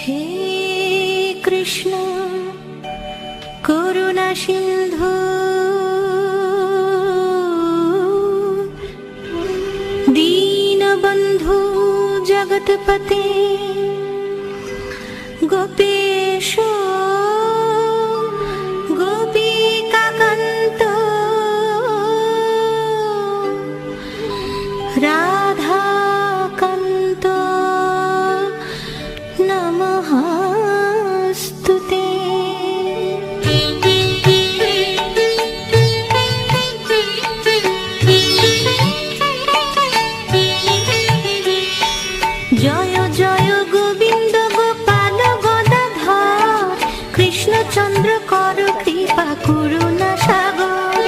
হে কৃষ্ণ করুণা সিন্ধু দীনবন্ধু জগৎপতে গোপেশ গোপিকাকান্ত রাধাকান্ত নমস্তুতে। জয় জয় গোবিন্দ গোপাল গদাধর কৃষ্ণচন্দ্র কর কৃপা করুণা সাগর।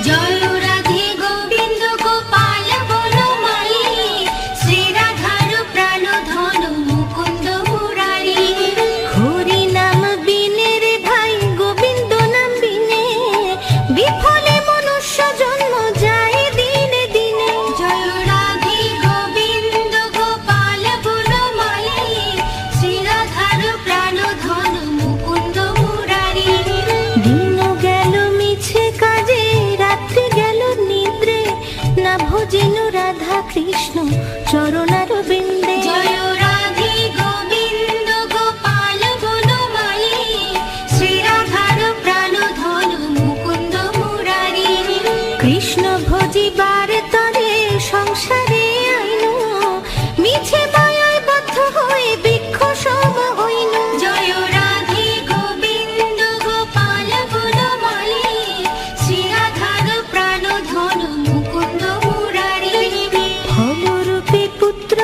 জয় রাধে গোবিন্দ গোপাল বনমালী শ্রী রাধার প্রাণ ধন মুকুন্দ মুরারি। হরি নাম বিনে রে ভাই গোবিন্দ নাম বিনে বিফলে মনুষ্য জন্ম যায় দিনে দিনে। জয় রাধে গোবিন্দ গোপাল বনমালী শ্রী রাধার প্রাণ ধন মুকুন্দ মুরারি। দিন গেল মিছে কাজে রাত্রি গেল নিদ্রে না ভজেনু রাধা কৃষ্ণ চরণার বিন্দে। জয় রাধে গোবিন্দ গোপাল বনমালী শ্রী রাধার প্রাণ ধন মুকুন্দ মুরারি। কৃষ্ণ ভজিবার তরে সংসারে আইনু মিছে মায়ায় বদ্ধ হয়ে বৃক্ষ সম হইনু। জয় রাধে গোবিন্দ গোপাল বনমালী শ্রী রাধার প্রাণ ধন মুকুন্দ মুরারি। ফলরূপে পুত্র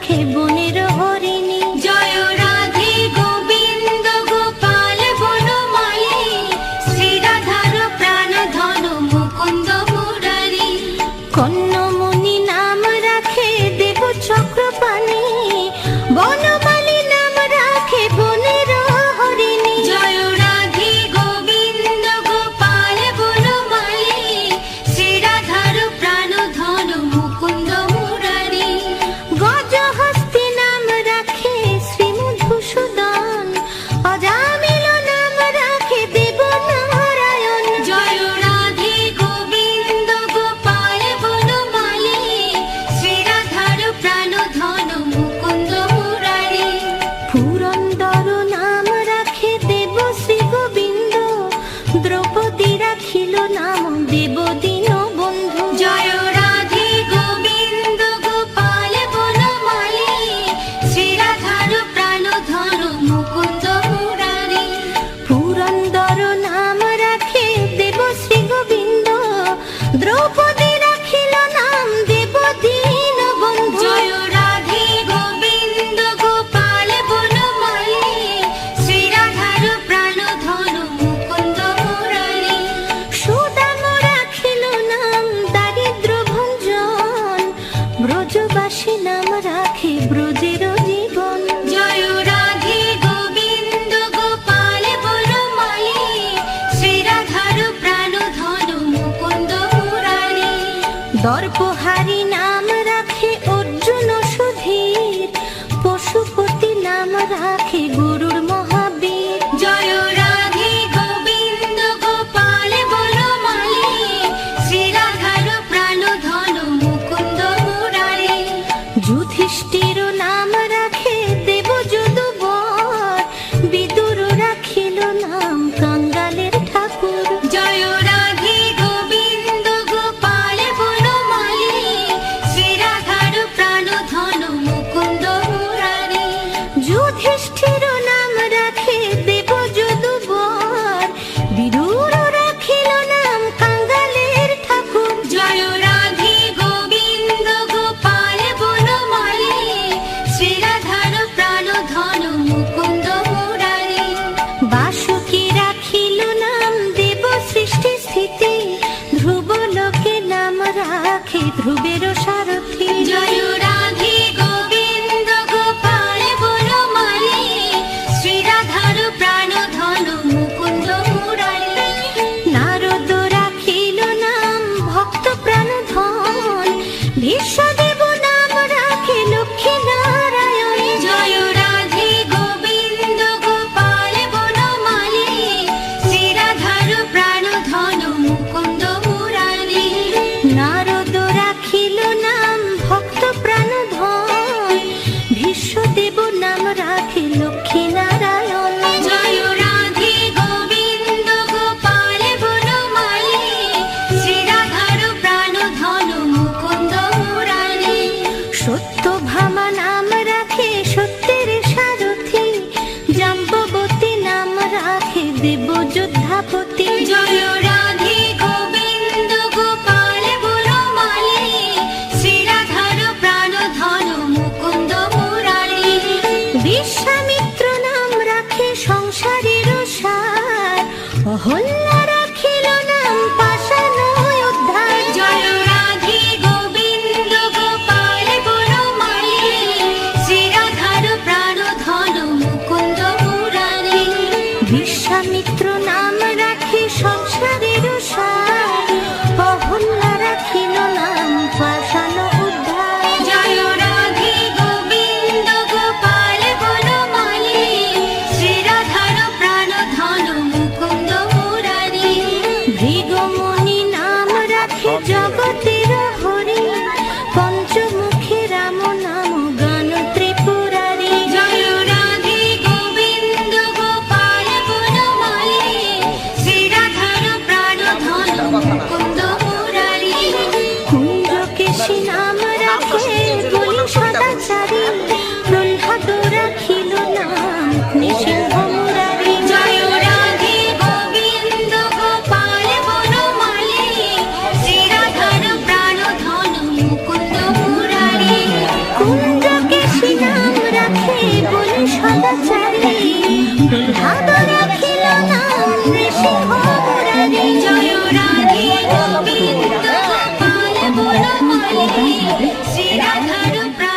রাখে বনের হরিণী। জয় রাধে গোবিন্দ গোপাল বনমালী, শ্রীরাধার প্রাণ ধন মুকুন্দ মুরারি। কন্যমণি নাম রাখে দেব চক্রপাণি, বনমালী নাম রাখে বনের হরিণী। জয় রাধে গোবিন্দ গোপাল বনমালী, শ্রীরাধার প্রাণ ধন মুকুন্দ মুরারি। গজহস্তি নাম রাখে শ্রী মধুসূদন, অজামিল নাম রাখে দেব নারায়ণ। জয় রাধে গোবিন্দ গোপাল বনমালী, শ্রীরাধার প্রাণ ধন মুকুন্দ মুরারি। পুরন্দর নাম রাখে দেব শ্রী গোবিন্দ, দ্রৌপদী রাখিল নাম দেব দীন বন্ধু। জয় রাধে গোবিন্দ গোপাল বনমালী, শ্রীরাধার প্রাণ ধন মুকুন্দ মুরারি। পুরন্দর নাম রাখে দেব শ্রী গোবিন্দ, দ্রৌপদী রাখিল নাম দেব দীন বন্ধু। জয় রাধে গোবিন্দ গোপাল বনমালী, শ্রীরাধার প্রাণ ধন মুকুন্দ মুরারি। সুদাম রাখিল নাম দারিদ্র ভঞ্জন, ব্রজবাসী নাম রাখে ব্রজের জীবন। জয় রাধে গোবিন্দ গোপাল বনমালী, শ্রীরাধার প্রাণ ধন মুকুন্দ মুরারি। দর্পহারি নাম রাখে অর্জুন সুধীর, পশুপতি নাম রাখে গরুর মহাবীর। জয় রাধে গোবিন্দ গোপাল বনমালী, শ্রীরাধার প্রাণ ধন মুকুন্দ মুরারি। যুধিষ্ঠির নাম রাখে দেব যদুবর, বিদুর রাখিল নাম কাঙ্গালের ঠাকুর। জয় রাধে গোবিন্দ গোপাল বনমালী, শ্রীরাধার প্রাণ ধন মুকুন্দ মুরারি। যুধিষ্ঠির নাম রাখে দেব যদুবর, বিদুর রাখিল নাম কাঙ্গালের ঠাকুর। জয় রাধে গোবিন্দ গোপাল বনমালী, শ্রীরাধার প্রাণ ধন মুকুন্দ মুরারি। বাসুকি রাখিল নাম দেব সৃষ্টি স্থিতি, ধ্রুবলোকে নাম রাখে ধ্রুবের সারথি। জয় রাধে গোবিন্দ গোপাল বনমালী, শ্রীরাধার প্রাণ ধন মুকুন্দ মুরারি। নারদ রাখিল নাম ভক্ত প্রাণ ধন, ভীষ্মদেব নাম রাখে লক্ষ্মী নারায়ণ। জয় রাধে গোবিন্দ গোপাল বনমালী, শ্রীরাধার প্রাণ ধন মুকুন্দ মুরারি। নারদ রাখিল নাম ভক্ত প্রাণ ধন, ভীষ্মদেব নাম রাখে লক্ষ্মী নারায়ণ। জয় রাধে গোবিন্দ গোপাল বনমালী, শ্রীরাধার প্রাণ ধন মুকুন্দ মুরারি। সত্যভামা নাম রাখে সত্যের সারথি, জাম্ববতী নাম রাখে দেব যোদ্ধাপতি। জয় রাধে গোবিন্দ গোপাল বনমালী, শ্রীরাধার প্রাণ ধন মুকুন্দ মুরারি। বিশ্বামিত্র নাম রাখে সংসারের সার, অহল্যা রাখিল নাম পাষাণ উদ্ধার। জয় রাধে গোবিন্দ গোপাল বনমালী, শ্রীরাধার প্রাণ ধন মুকুন্দ মুরারি। বিশ্বামিত্র নাম রাখে মালি শ্রী রাধার প্রাণ